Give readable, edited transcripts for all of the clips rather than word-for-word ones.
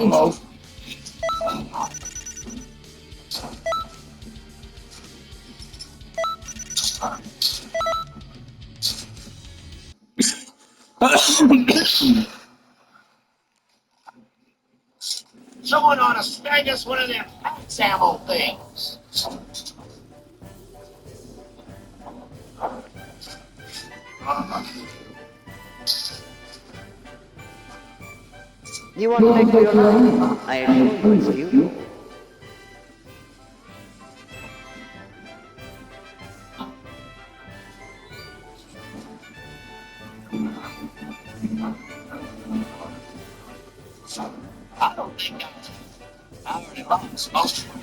Hello. Someone ought to snag us one of them axe ammo things. You want to make for your life? I assure you it's futile. I don't think I already lost most of them.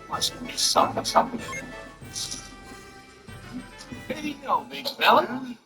Must be something. Here you go, big fella.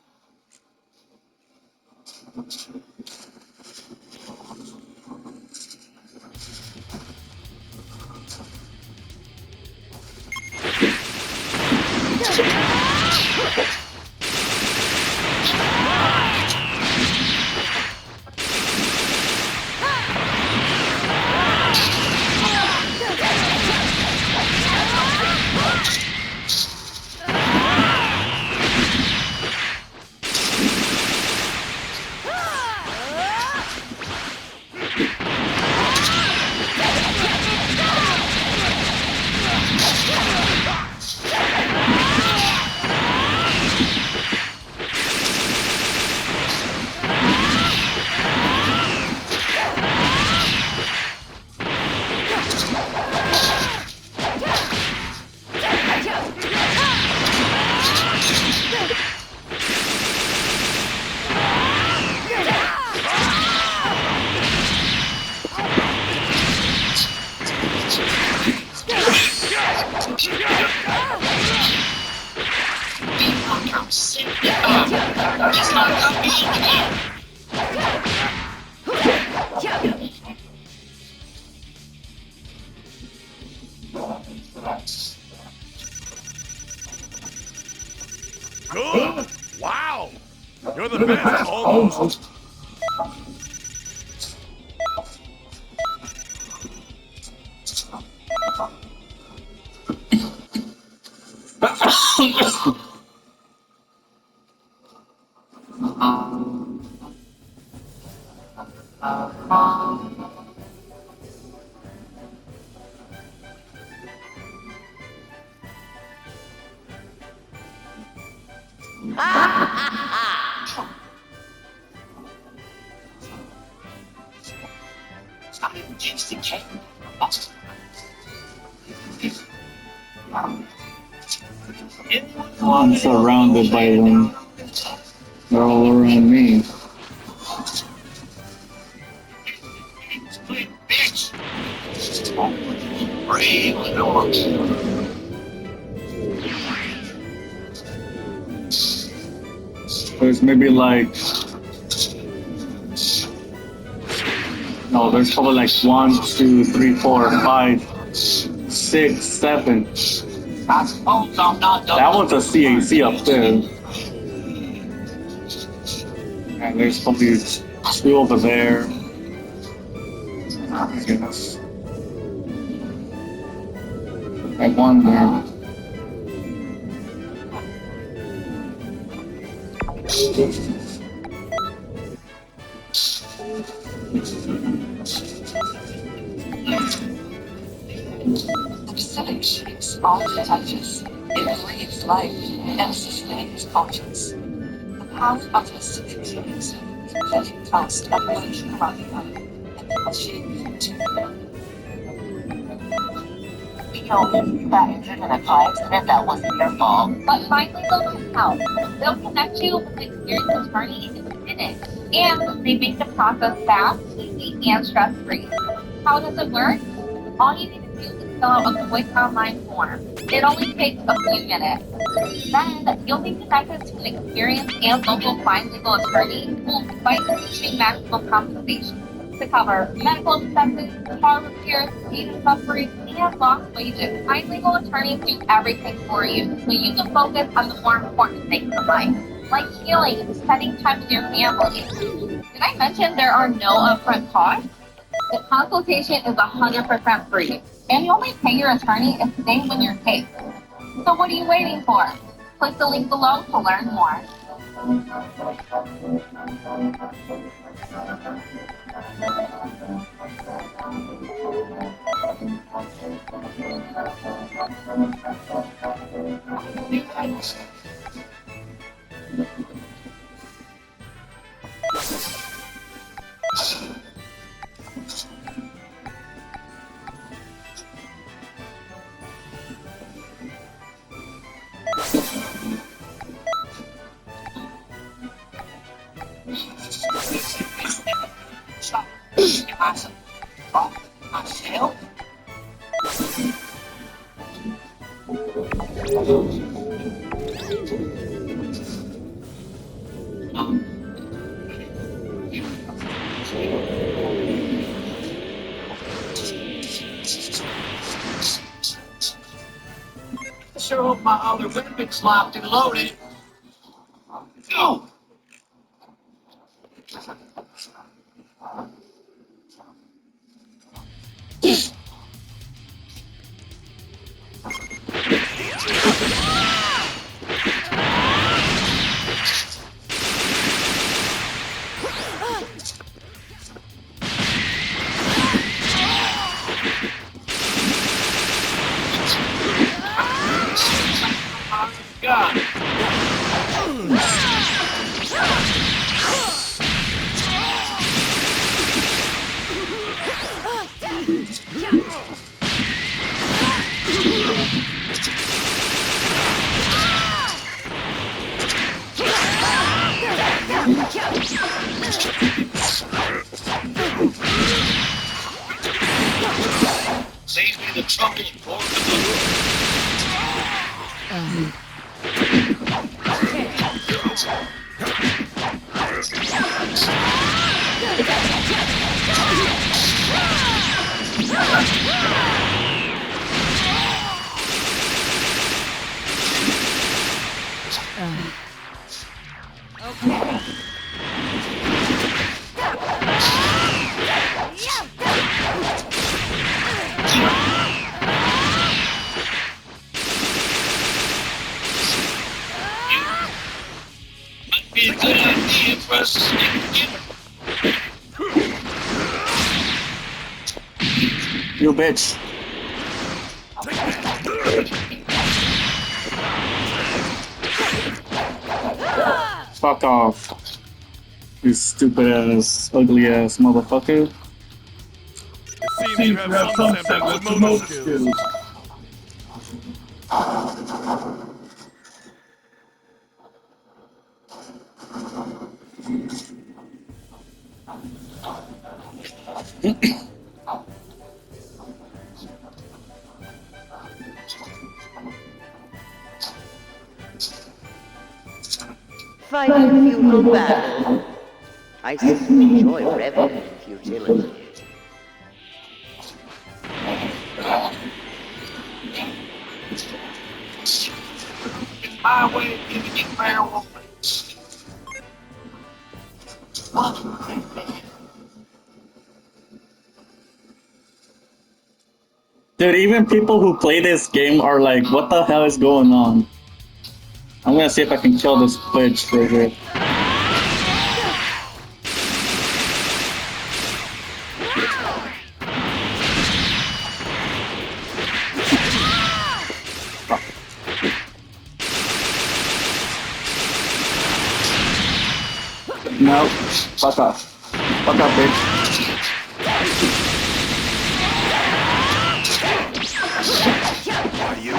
I'm sick. It's not coming. Good! Wow! You're the best, almost. I'm surrounded by them. They're all around me. Bitch! Brave dogs. There's maybe like... No, there's probably like 1, 2, 3, 4, 5, 6, 7. I suppose I'm not done. That one's a CAC up there. And there's probably 2 over there. I guess. Like 1 there. Acidic shapes all it touches. It breathes life and sustains conscience. The power of acidic shapes completely trust of which corruption and achieve to You know, you got injured in a car accident that wasn't your fault. But finally they'll come out. They'll connect you with an experienced attorney in a minute. And they make the process fast, easy, and stress-free. How does it work? All you need to do is fill out a quick online form. It only takes a few minutes. Then you'll be connected to an experienced and local crime legal attorney who will fight for you maximum compensation to cover medical expenses, car repairs, pain and suffering, and lost wages. My legal attorneys do everything for you, so you can focus on the more important things in life, like healing and spending time with your family. Did I mention there are no upfront costs? The consultation is 100% free, and you only pay your attorney if they win your case. So what are you waiting for? Click the link below to learn more. Sure hope my other weapon's locked and loaded. Go! God. Save me the trouble and more to Might be a good idea for us to stick together. You bitch. Fuck off. You stupid ass, ugly ass motherfucker. It seems you have some semblance of motor skills. Fighting futile battle. I seem to enjoy reveling in futility. It's my way of giving you fair warning. Dude, even people who play this game are like, what the hell is going on? I'm gonna see if I can kill this bitch right here. No, fuck off. Fuck off, bitch. Are you?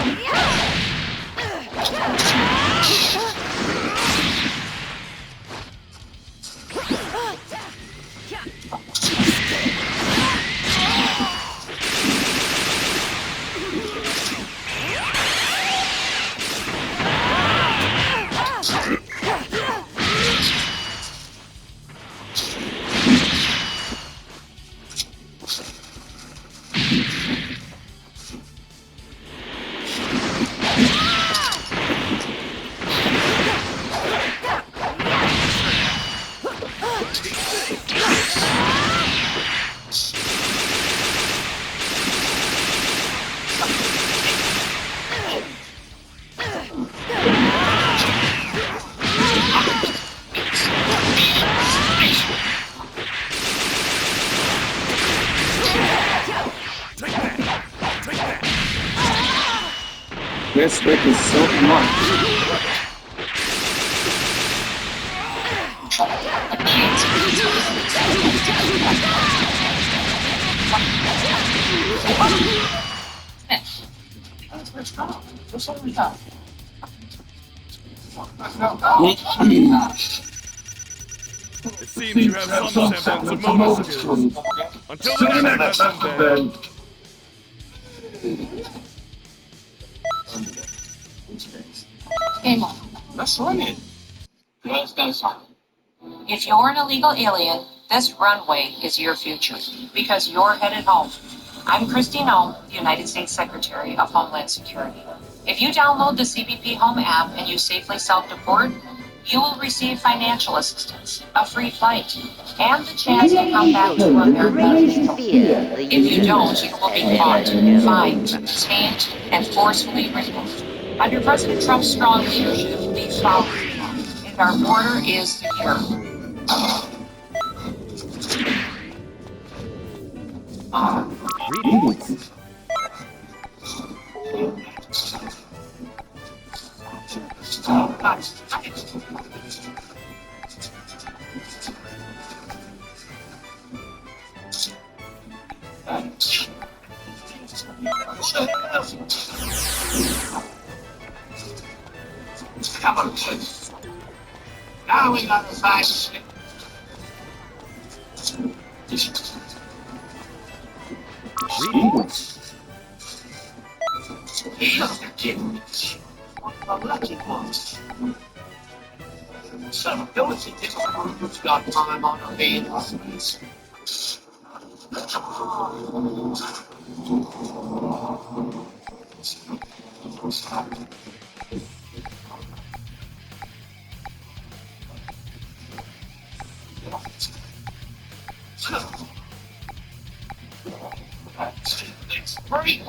This stick is so smart. It seems you have some semblance of motor skills. Until the next lesson, then. Game on. Let's run it. If you're an illegal alien, this runway is your future because you're headed home. I'm Christine Ohm, United States Secretary of Homeland Security. If you download the CBP Home app and you safely self-deport, you will receive financial assistance, a free flight, and the chance to come back to The America. greatest fear the If you don't, universe you will be has caught, ever known. fined, detained, and forcefully removed. Under President Trump's strong leadership, we follow the law, and our border is secure. Greetings. Now we gotta find shit. Greetings. Lucky ones. Some ability different got time on our hands. It's free.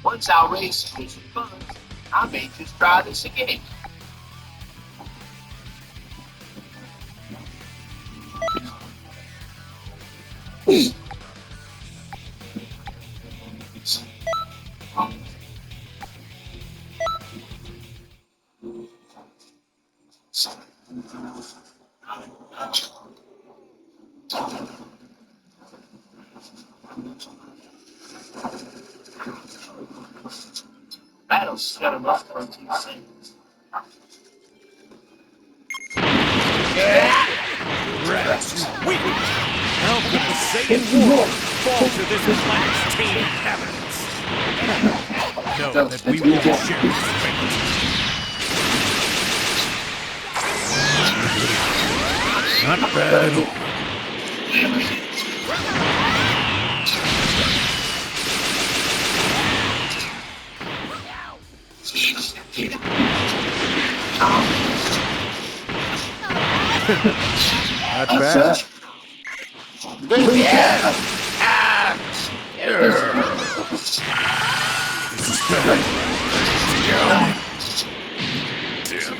Once our race is fun, I may just try this again. That'll set him up for a few seconds. Rats, weak! How could the Saiyan war fall to this planet's tame inhabitants? Know that we will share this fate. Not bad at all. Not bad. This is better.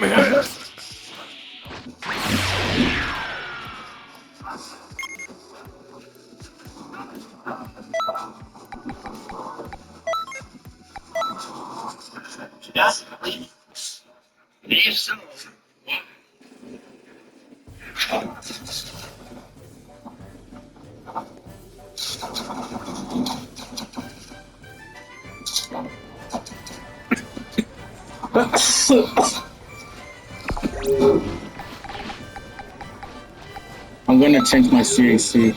Damn it. Just leave. Leave some. I'm gonna change my CAC.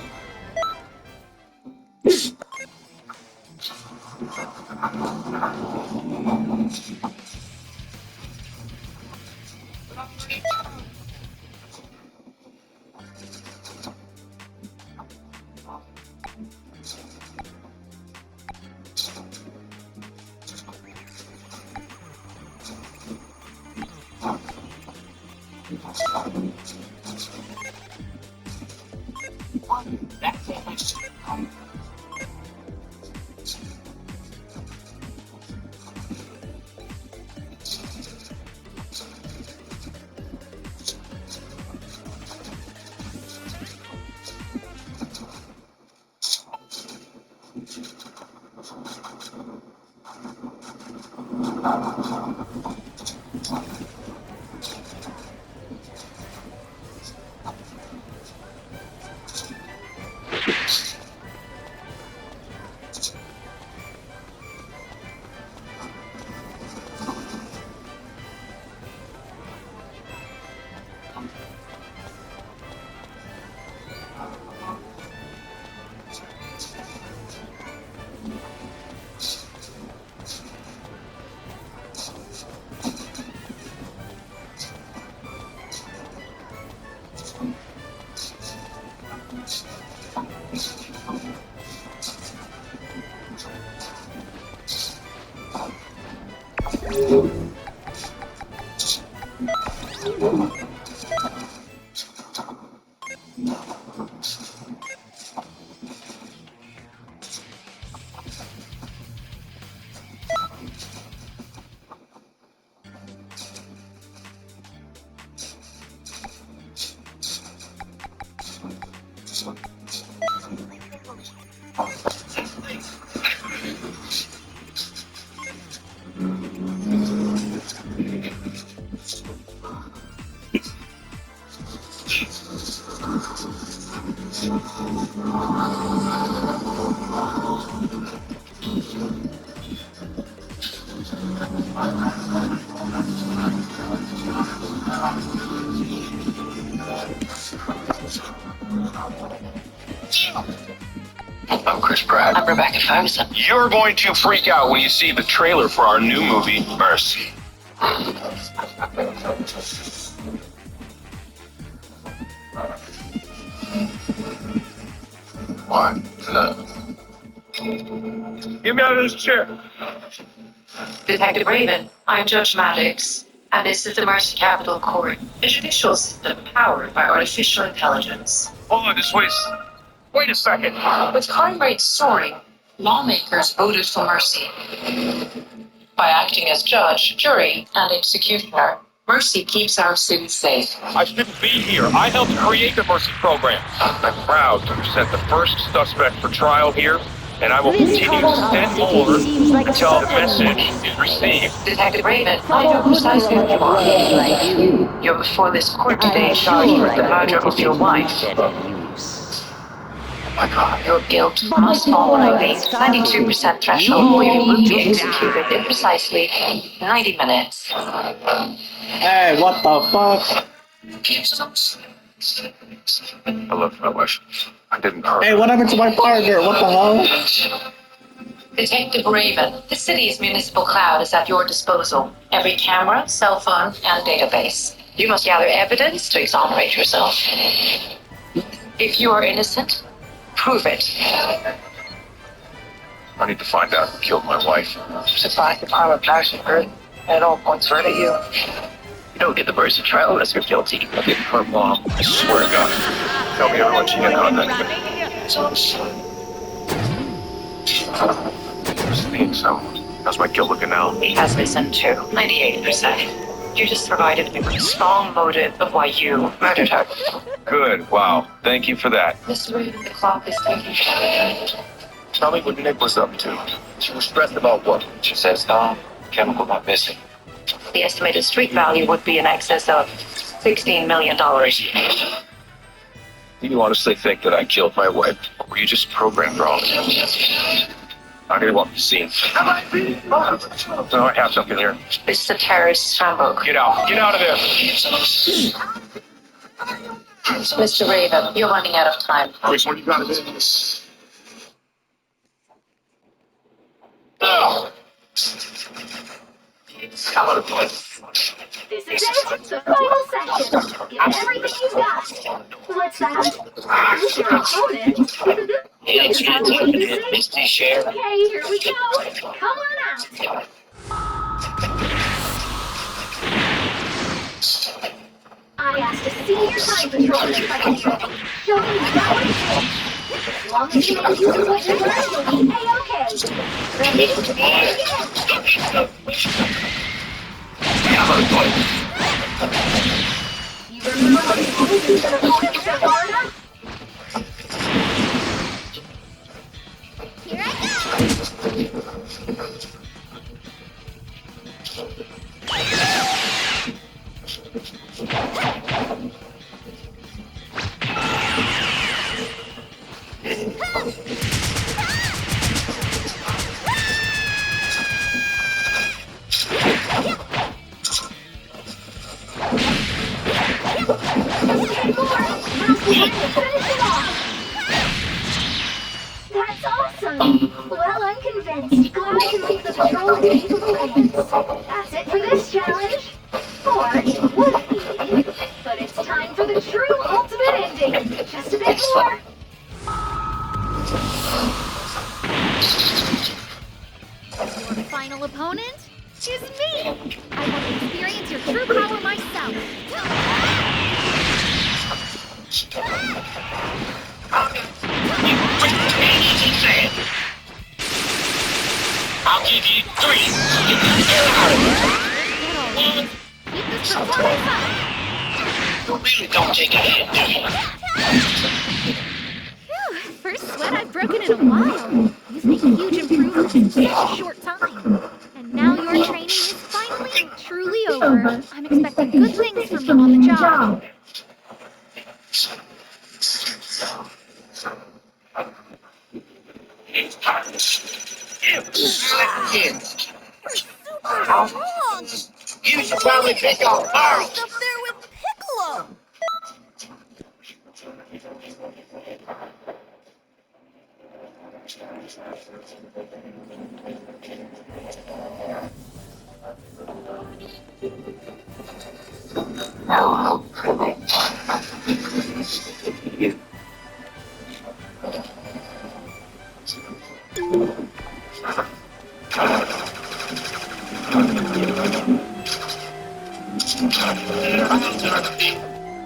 I'm Chris Pratt. I'm Rebecca Ferguson. You're going to freak out when you see the trailer for our new movie, Mercy. What? Get me out of this chair. Detective Raven, I'm Judge Maddox, and this is the Mercy Capital Court, a judicial system powered by artificial intelligence. Hold on, just wait a second. With crime rates soaring, lawmakers voted for mercy. By acting as judge, jury, and executioner, Mercy keeps our city safe. I shouldn't be here. I helped create the Mercy program. I'm proud to present the first suspect for trial here, and I will continue to send more until the message is received. Detective Raven, I know precisely who you are. You're before this court today charged with the murder of your wife. Oh my God. Your guilt must fall below the 92% threshold, or you will be executed in precisely 90 minutes. Hey, what the fuck? I love my wife. I didn't hurt Hey, her. what happened to my partner? What the hell? Detective Raven, the city's municipal cloud is at your disposal. Every camera, cell phone, and database. You must gather evidence to exonerate yourself. If you are innocent, prove it. I need to find out who killed my wife. Surprised the power of passion hurt, and all points right at you. You don't get the Mercy trial unless you're guilty. I'll get her mom. I swear to God. Tell me everyone she got contact with. So, how's my guilt looking now? He has listened to 98%. You just provided me with a strong motive of why you murdered her. Good. Wow. Thank you for that. Mr. Raven, the clock is ticking. Tell me what Nick was up to. She was stressed about what? She says, chemical not missing. The estimated street value would be in excess of $16 million. Do you honestly think that I killed my wife? Or were you just programmed wrong? I really want the scene. No, I have something here. This is a terrorist handbook. Get out. Get out of there. Mr. Raven, you're running out of time. Which one you got it in? No! How about a place? This is it, the final section. Give everything you got. What's that? Who's your opponent? Misty share. Okay, here we go. Come on out. I asked to see your time patrol if I can show you how it is. As long as you don't use it with your breath, you'll be A-okay. Ready? You remember what you told an opponent so far enough? Here I go! That's awesome! Well, I'm convinced. Glad I can make the patrol capable hands. That's it for this challenge. Or it would be. But it's time for the true ultimate ending. Just a bit more. Your final opponent is me! I want to experience your true power myself. I'll give you 3. Keep this performance up! You really don't take a hit, do you? Whew, first sweat I've broken in a while. You've made huge improvements in such a short time. And now your training is finally and truly over. I'm expecting good things from you on the job. You should probably pick on Carl. Up there with Piccolo!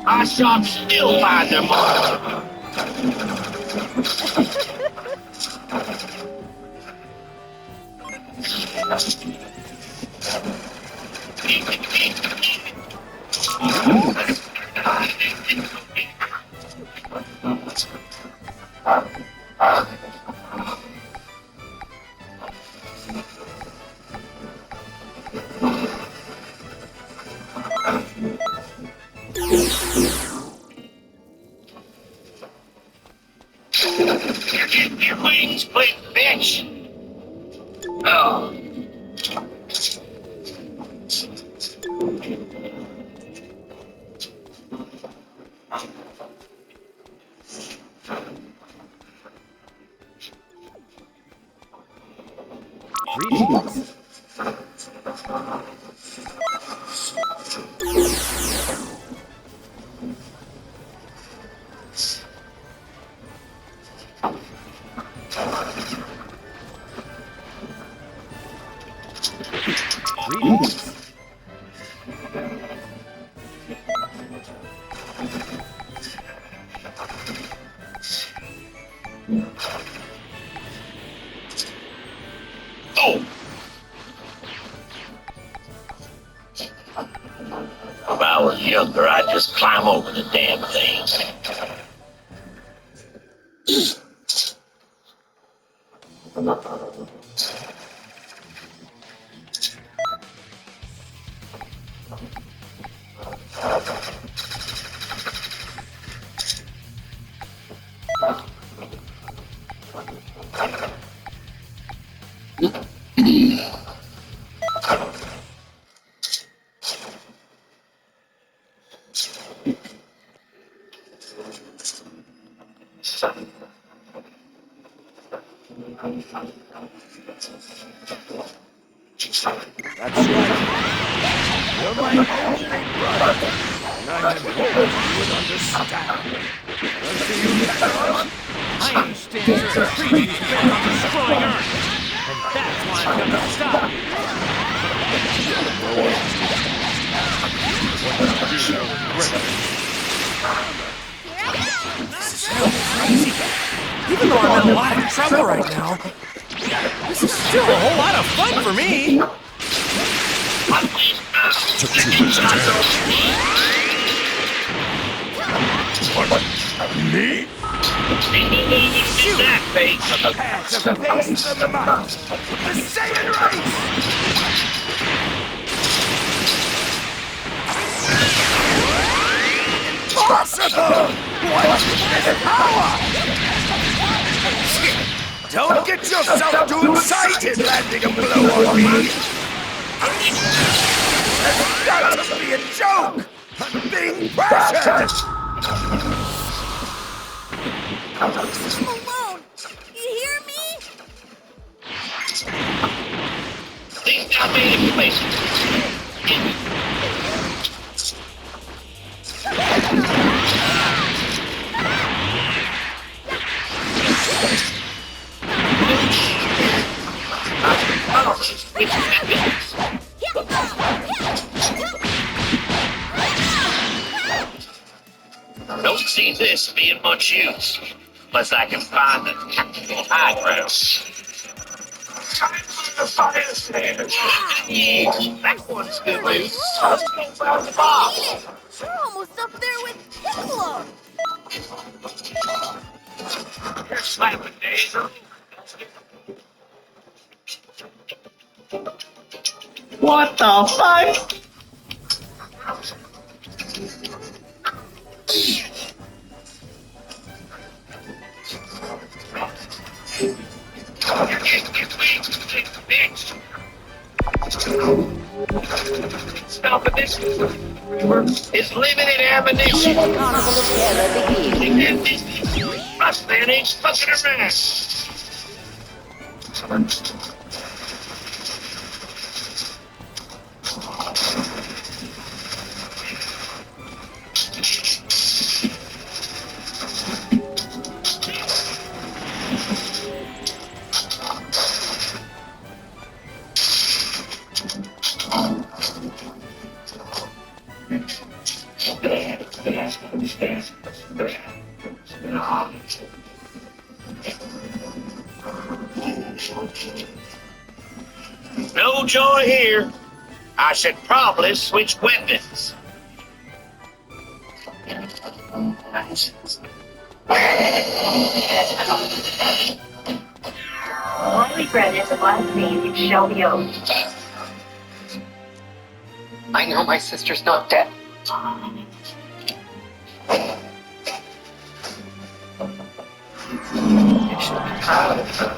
I shall still find them all. Your wings, quick, bitch! Oh. Greetings. Greetings. Oh! If I was younger, I'd just climb over the damn things. That's right. You're my only brother, and I had hoped you would understand. As for you, Kakarot, I understand you're a creature who's bent on destroying Earth, and that's why I'm gonna stop you. This is so crazy. Even though I'm in a lot of trouble right now, this is still a whole lot of fun for me. Took too much time. Me? Shoot that face! Had to face the mouth. The Saiyan race! power! Don't get yourself too excited landing a blow on me! That's got to be a joke! I'm being pressured! Leave him alone! You hear me? These got me in place. Don't see this being much use, unless I can find the tactical high ground. Time for the fire stand. Yeah, that one's good news. Let's go found the bomb. You're almost up there with Hitler! You're slapping, Dave. What the fuck? Stopping this is limited ammunition. Let the carnival of terror begin. Russ, man, ain't fucking around. No joy here. I should probably switch weapons. Only bread is the last name you shall be owed. I know my sister's not dead. You should be proud of her.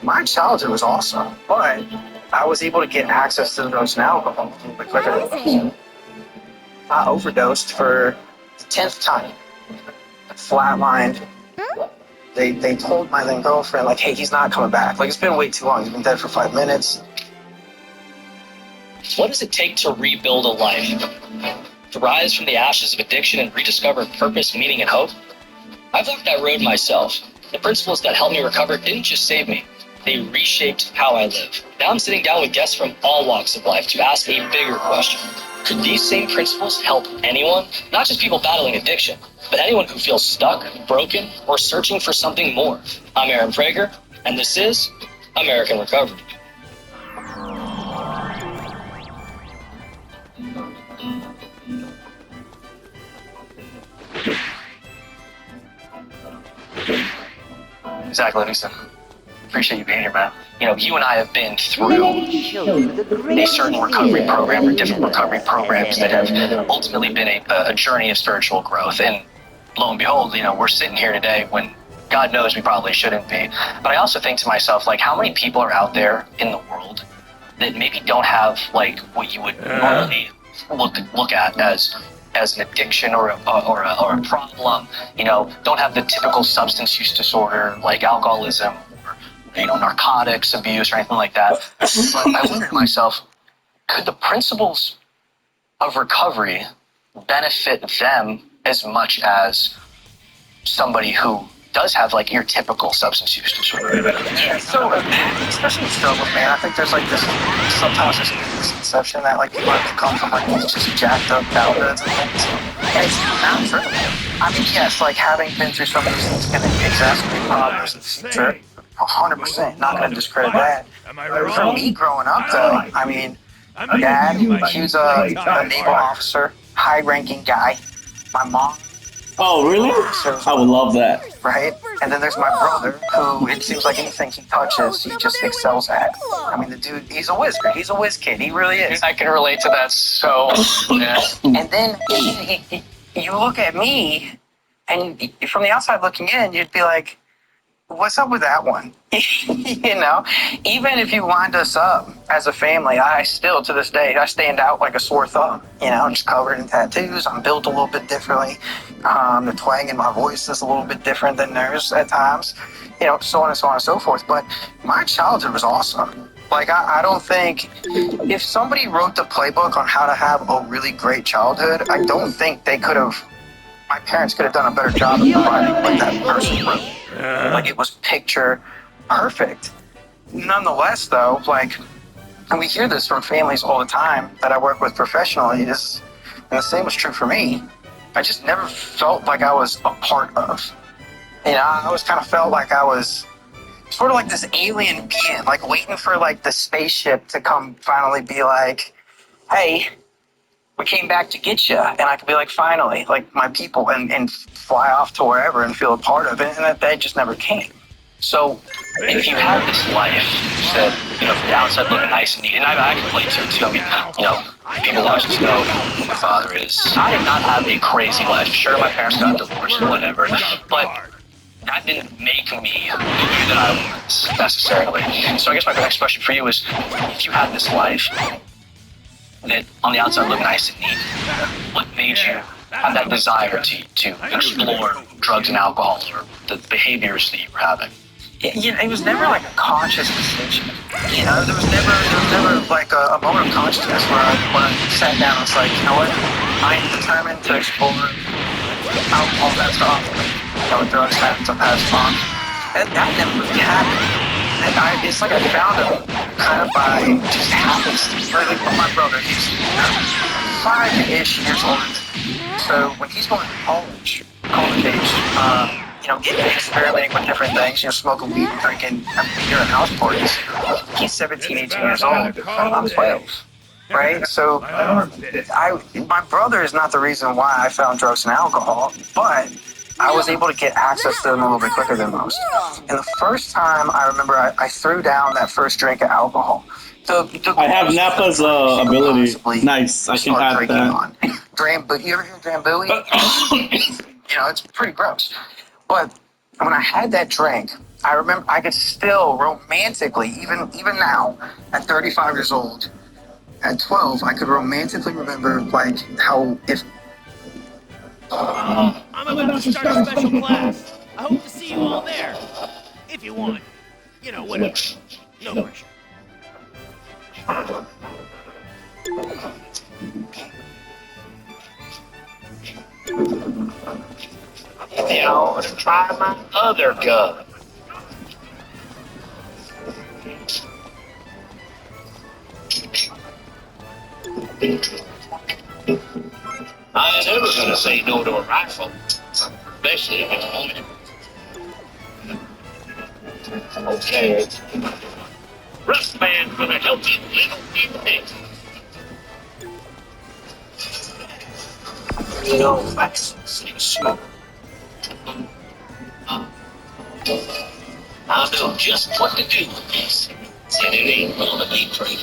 My childhood was awesome, but I was able to get access to the drugs and alcohol a little bit quicker. I overdosed for the 10th time. Flatlined. They told my then girlfriend, like, hey, he's not coming back. Like, it's been way too long. He's been dead for 5 minutes. What does it take to rebuild a life? To rise from the ashes of addiction and rediscover purpose, meaning, and hope? I've walked that road myself. The principles that helped me recover didn't just save me. They reshaped how I live. Now I'm sitting down with guests from all walks of life to ask a bigger question. Could these same principles help anyone? Not just people battling addiction, but anyone who feels stuck, broken, or searching for something more. I'm Aaron Prager, and this is American Recovery. Zach Livingston. Appreciate you being here, man. You know, you and I have been through a certain recovery program or different recovery programs that have ultimately been a journey of spiritual growth. And lo and behold, you know, we're sitting here today when God knows we probably shouldn't be. But I also think to myself, like, how many people are out there in the world that maybe don't have, like, what you would normally look at as an addiction or a problem, you know, don't have the typical substance use disorder like alcoholism or, you know, narcotics abuse or anything like that. But I wonder to myself, could the principles of recovery benefit them as much as somebody who does have, like, your typical substance use disorder? Yeah, so, especially in struggles, man, I think there's, like, sometimes this misconception that, like, people have to come from, like, just jacked up childhoods and things. And it's not true. I mean, yes, like, having been through some of these things can exacerbate problems in the future. 100%, not going to discredit that. For me growing up, though, I mean, Dad, he was a naval officer, high-ranking guy. My mom, Oh, really? I would love that. Right? And then there's my brother, who it seems like anything he touches, he just excels at. I mean, the dude, he's a whiz. He's a whiz kid. He really is. I can relate to that so. Yeah. And then you look at me, and from the outside looking in, you'd be like, what's up with that one? You know, even if you wind us up as a family, I still, to this day, I stand out like a sore thumb. You know, I'm just covered in tattoos. I'm built a little bit differently. The twang in my voice is a little bit different than theirs at times. You know, so on and so on and so forth. But my childhood was awesome. Like, I don't think, if somebody wrote the playbook on how to have a really great childhood, I don't think they could have, my parents could have done a better job of providing what that person wrote. Like, it was picture perfect. Nonetheless, though, like, and we hear this from families all the time that I work with professionally, and the same was true for me. I just never felt like I was a part of. You know, I always kind of felt like I was sort of like this alien being, like waiting for like the spaceship to come finally be like, hey, we came back to get you. And I could be like, finally, like my people, and fly off to wherever and feel a part of it. And that day just never came. So, if you have this life that, you know, from the outside looking nice and neat, and I can relate to it too. I mean, you know, people watch this know who my father is. I did not have a crazy life. Sure, my parents got divorced or whatever, but that didn't make me the you that I was necessarily. So I guess my next question for you is, if you had this life that on the outside looked nice and neat, what made you have that desire to explore drugs and alcohol or the behaviors that you were having? Yeah, it was never like a conscious decision. You know, there was never like a moment of consciousness where when I sat down, I was like, you know what, I am determined to explore alcohol that's off. You know, drugs have to pass on. And that never really happened. And it's like I found him kind of by just happenstance. Like my brother, he's 5-ish years old. So when he's going to college age, you know, experimenting with different things, you know, smoking weed, drinking, beer at house parties. He's 17, 18 years old. I'm 12. Right? So my brother is not the reason why I found drugs and alcohol, but I was able to get access to them a little bit quicker than most. And the first time I remember I threw down that first drink of alcohol. I have Napa's ability. Nice. I can have that. You ever hear Drambuie? You know, it's pretty gross. But when I had that drink, I remember I could still romantically, even now, at 35 years old, at 12, I could romantically remember like how if. I'm about to start a special class. I hope to see you all there. If you want. You know, whatever. No pressure. Now, try my other gun. I ain't never gonna say no to a rifle, especially if it's loaded. Okay. Wristband's gonna help you little bit. No facts. I know just what to do with this, and it ain't gonna be pretty.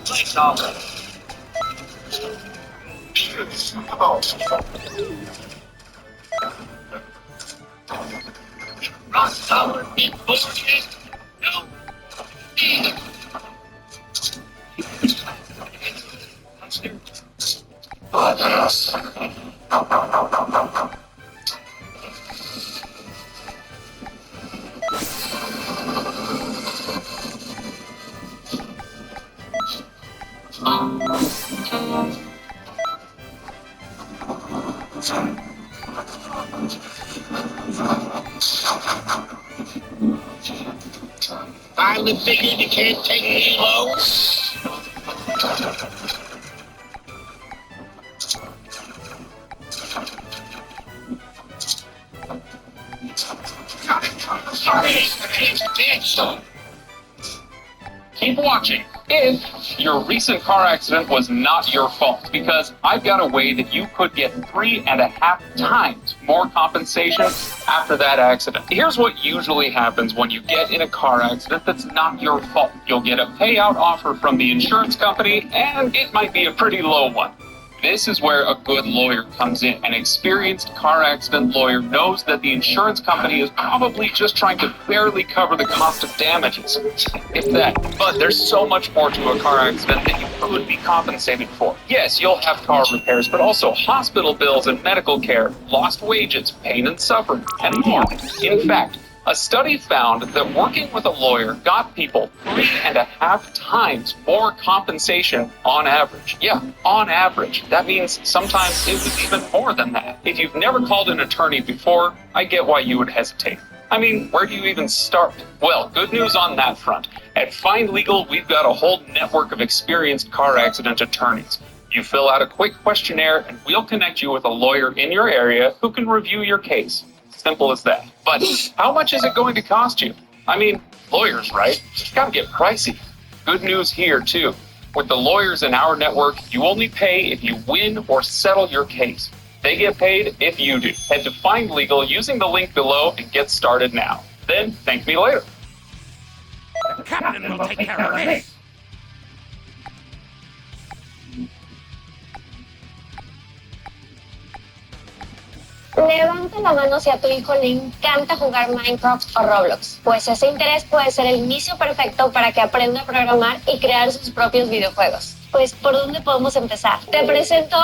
Thanks, dog. Rock tower in bullshit. No. What else? Finally figured you can't take me low. Keep watching. If your recent car accident was not your fault, because I've got a way that you could get 3.5 times more compensation after that accident. Here's what usually happens when you get in a car accident that's not your fault. You'll get a payout offer from the insurance company, and it might be a pretty low one. This is where a good lawyer comes in. An experienced car accident lawyer knows that the insurance company is probably just trying to barely cover the cost of damages, if that. But there's so much more to a car accident that you could be compensated for. Yes, you'll have car repairs, but also hospital bills and medical care, lost wages, pain and suffering, and more. In fact, a study found that working with a lawyer got people 3.5 times more compensation on average. Yeah, on average. That means sometimes it was even more than that. If you've never called an attorney before, I get why you would hesitate. I mean, where do you even start? Well, good news on that front. At Find Legal, we've got a whole network of experienced car accident attorneys. You fill out a quick questionnaire and we'll connect you with a lawyer in your area who can review your case. Simple as that. But how much is it going to cost you? I mean, lawyers, right? It's gotta get pricey. Good news here, too. With the lawyers in our network, you only pay if you win or settle your case. They get paid if you do. Head to Find Legal using the link below and get started now. Then thank me later. The captain will take care of this. Levanta la mano si a tu hijo le encanta jugar Minecraft o Roblox, pues ese interés puede ser el inicio perfecto para que aprenda a programar y crear sus propios videojuegos. Pues, ¿por dónde podemos empezar? Te presento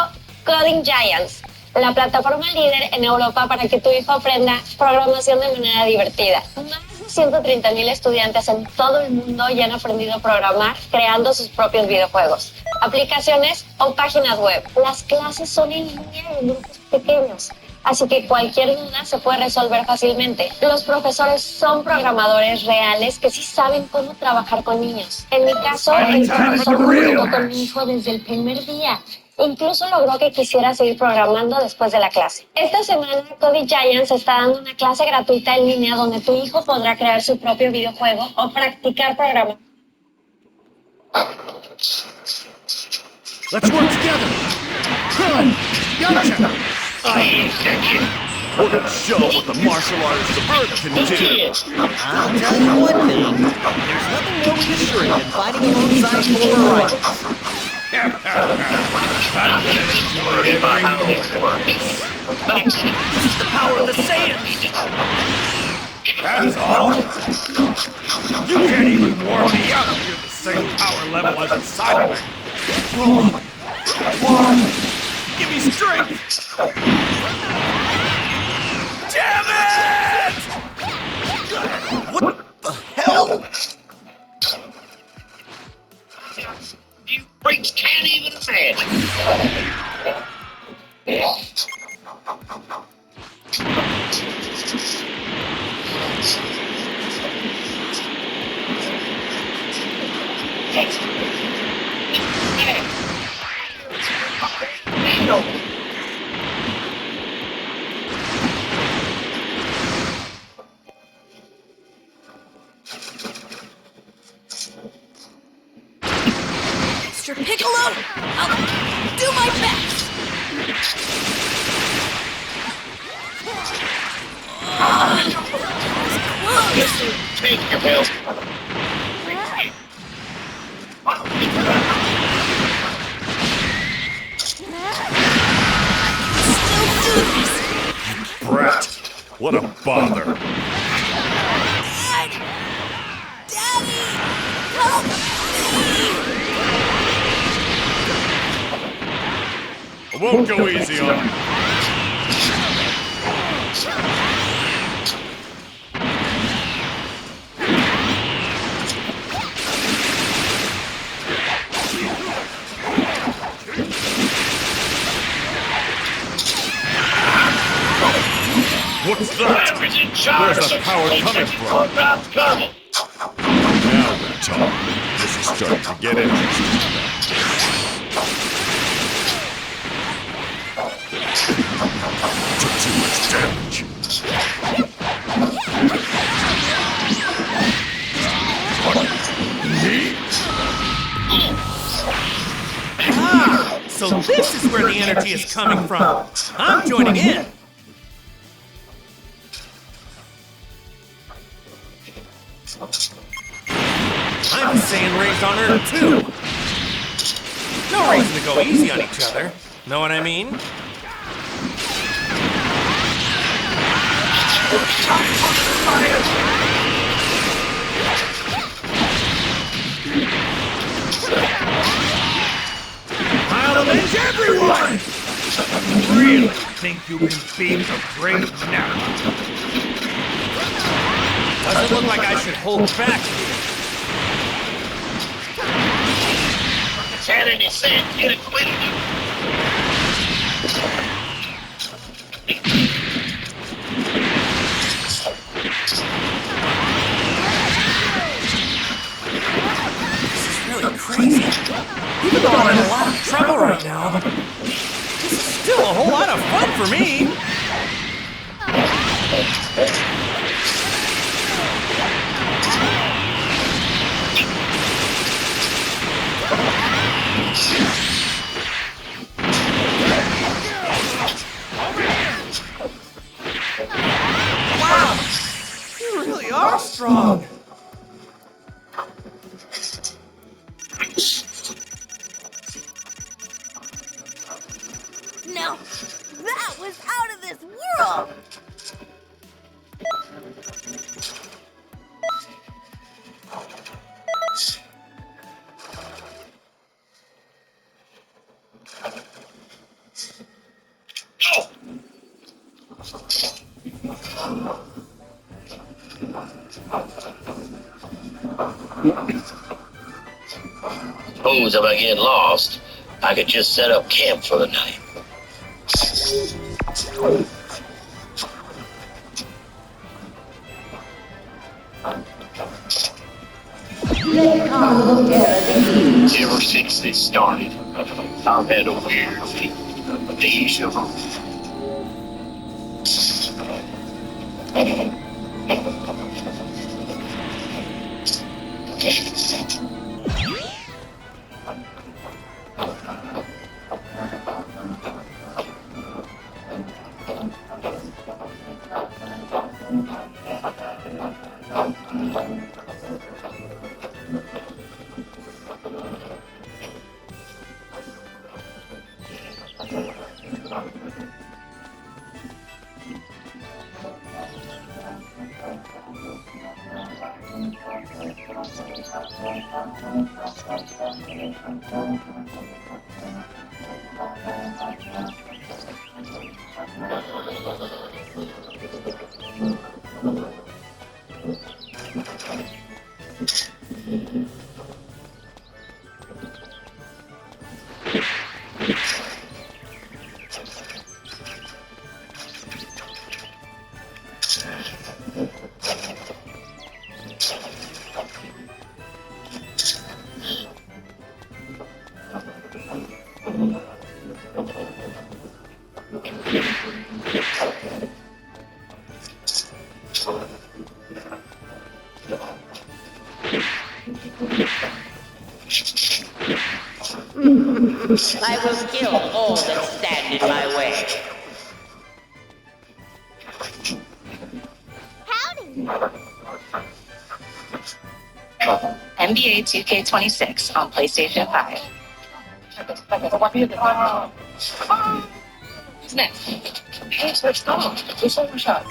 Coding Giants, la plataforma líder en Europa para que tu hijo aprenda programación de manera divertida. Más de 130,000 estudiantes en todo el mundo ya han aprendido a programar creando sus propios videojuegos, aplicaciones o páginas web. Las clases son en línea y en grupos pequeños, así que cualquier duda se puede resolver fácilmente. Los profesores son programadores reales que sí saben cómo trabajar con niños. En mi caso, el profesor me ayudó con mi hijo desde el primer día. Incluso logró que quisiera seguir programando después de la clase. Esta semana, Coding Giants está dando una clase gratuita en línea donde tu hijo podrá crear su propio videojuego o practicar programación. Let's work together. Krillin, Yamcha. We're gonna show what the martial artist of Earth can do. I'll tell you one thing. There's nothing more reassuring than fighting alongside former rivals. I'm gonna enjoy every war. This is the power of the Saiyans. That's all? You can't even warm me up. You're the same power level as a Cyberman. Give me strength! Damn it! What the hell? You freaks can't even Mr. Piccolo, I'll do my best. Take your pills. Brat, what a bother. Dad! Daddy! Help me! I won't go easy on you. What's that? Where's the power coming from? Now we're talking. This is starting to get interesting. Took too much damage. Ah, so this is where the energy is coming from. I'm joining in. I'm saying raised on Earth too. No reason to go easy on each other. Know what I mean? I'll avenge everyone! Really think you can beat the great now? Doesn't look like I should hold back here. Shannon is saying, get it quick. Really crazy. Even though I'm in a lot of trouble right now, this is still a whole lot of fun for me. Wow, you really are strong. Now, that was out of this world! Suppose if I get lost, I could just set up camp for the night. Ever since this started, I've had a weird feeling. Deja vu. I will kill all that stand in my way. NBA 2K26 on PlayStation 5. Who's next? Let's go. Let's overshot.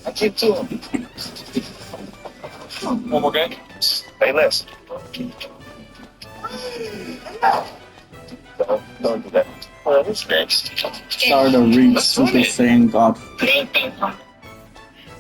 I keep to him. One more game. Hey, listen. Don't do that. Well, who's next? Start a read Super Saiyan God.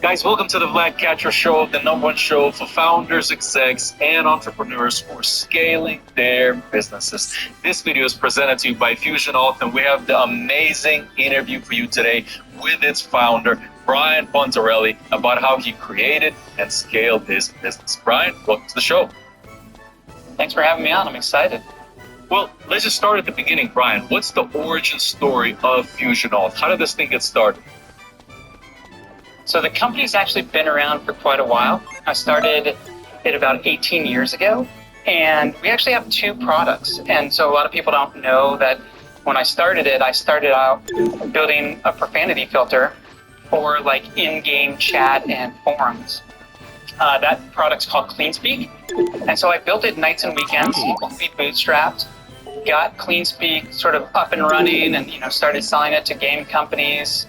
Guys, welcome to the Black Catcher Show, the #1 show for founders, execs, and entrepreneurs who are scaling their businesses. This video is presented to you by Fusion Alt, and we have the amazing interview for you today with its founder, Brian Pontarelli, about how he created and scaled his business. Brian, welcome to the show. Thanks for having me on. I'm excited. Well, let's just start at the beginning, Brian. What's the origin story of Fusion Alt? How did this thing get started? So the company's actually been around for quite a while. I started it about 18 years ago, and we actually have 2 products. And so a lot of people don't know that when I started out building a profanity filter for like in-game chat and forums. That product's called CleanSpeak. And so I built it nights and weekends, fully bootstrapped, got CleanSpeak sort of up and running and, started selling it to game companies.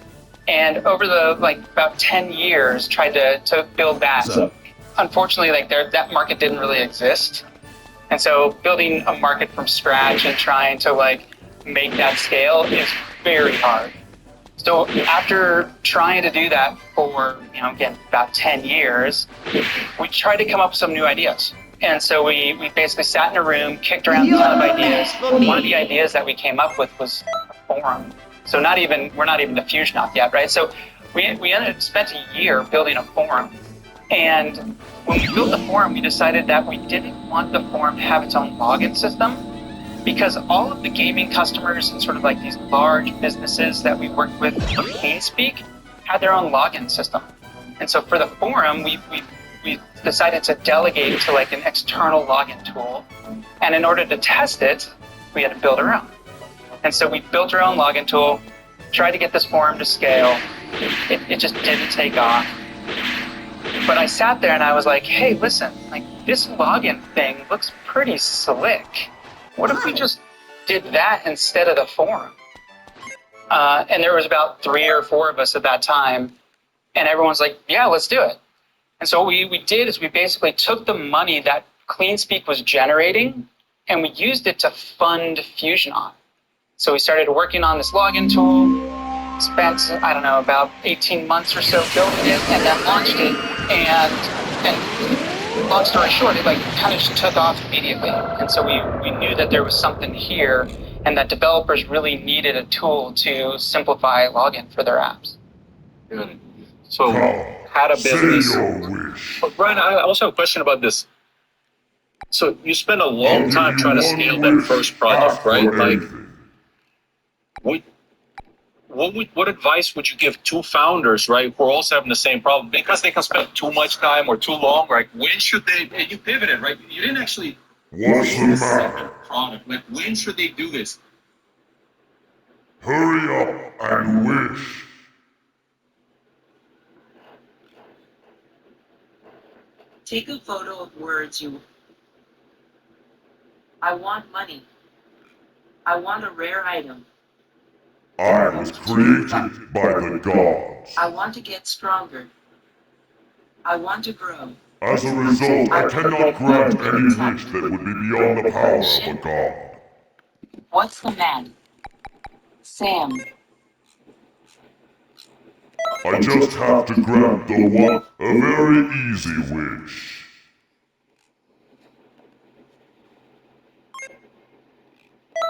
And over the about 10 years, tried to build that. Unfortunately, that market didn't really exist. And so building a market from scratch and trying to make that scale is very hard. So after trying to do that for, again, about 10 years, we tried to come up with some new ideas. And so we basically sat in a room, kicked around a ton of ideas. One of the ideas that we came up with was a forum. So we're not even to Fusion Alt yet, right? So we spent a year building a forum. And when we built the forum, we decided that we didn't want the forum to have its own login system, because all of the gaming customers and sort of these large businesses that we worked with for CleanSpeak had their own login system. And so for the forum, we decided to delegate to an external login tool. And in order to test it, we had to build our own. And so we built our own login tool, tried to get this forum to scale. It just didn't take off. But I sat there and I was like, hey, listen, this login thing looks pretty slick. What if we just did that instead of the forum? And there was about 3 or 4 of us at that time. And everyone's like, yeah, let's do it. And so what we did is we basically took the money that CleanSpeak was generating and we used it to fund Fusion Alt. So we started working on this login tool, spent, about 18 months or so building it, and then launched it. And long story short, it kind of just took off immediately. And so we knew that there was something here and that developers really needed a tool to simplify login for their apps. Good. So had a business. But Brian, I also have a question about this. So you spent a long time trying to scale that first project, right? What advice would you give to founders, right, who are also having the same problem? Because they can spend too much time or too long, right? When should they, and you pivoted, right? You didn't actually create a second product. When should they do this? Hurry up and wish. Take a photo of words I want money. I want a rare item. I was created by the gods. I want to get stronger. I want to grow. As a result, I cannot grant any wish that would be beyond the power of a god. What's the man? Sam. I just have to grant the one a very easy wish.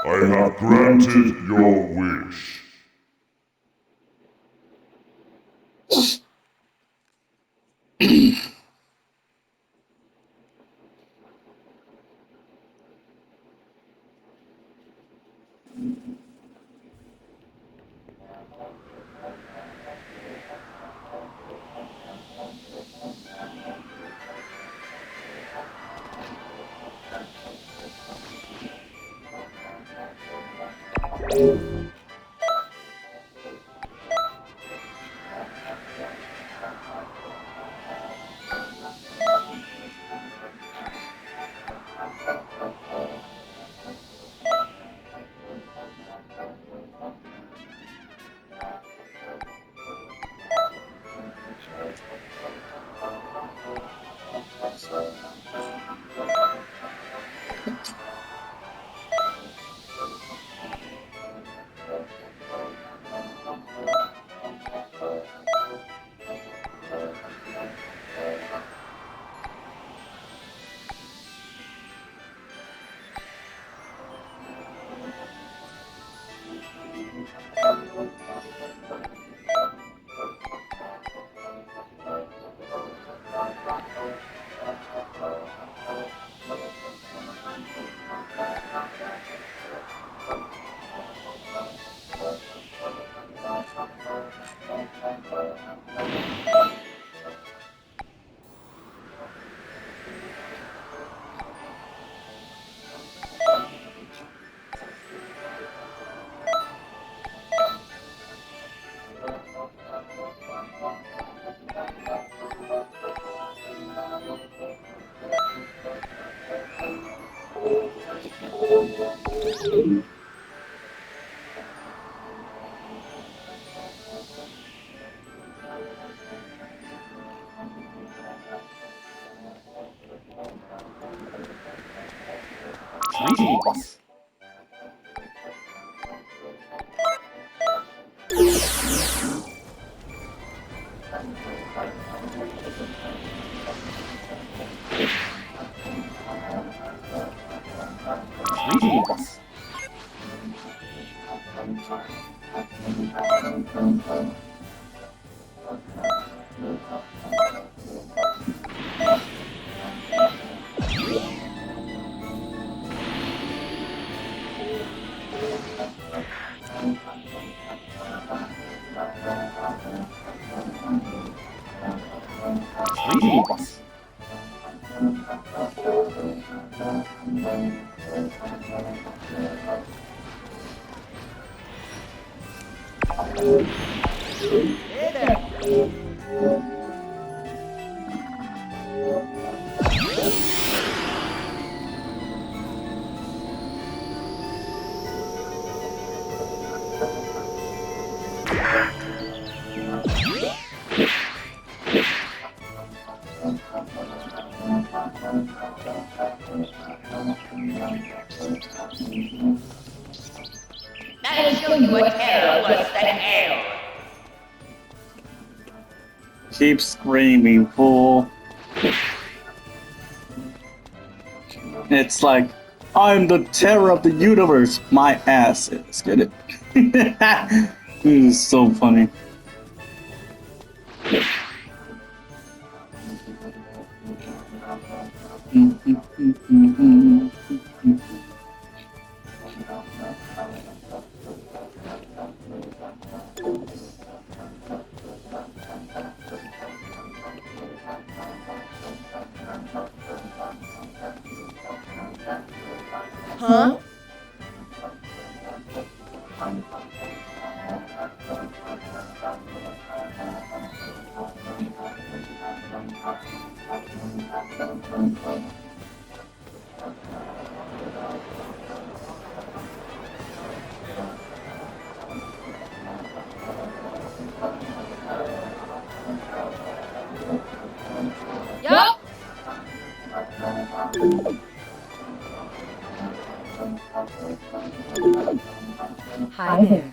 I have granted your wish. Greetings. Greetings. Greetings. Hey there. I'll show you what hell was than hell. Keep screaming, fool. It's like, I'm the terror of the universe. My ass is. Get it? It is so funny. Huh? Yup. Hi there.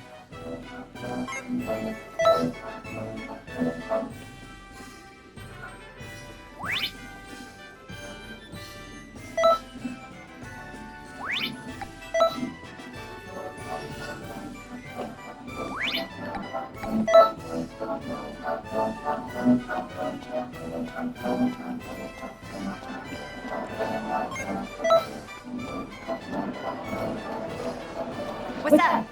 What's up?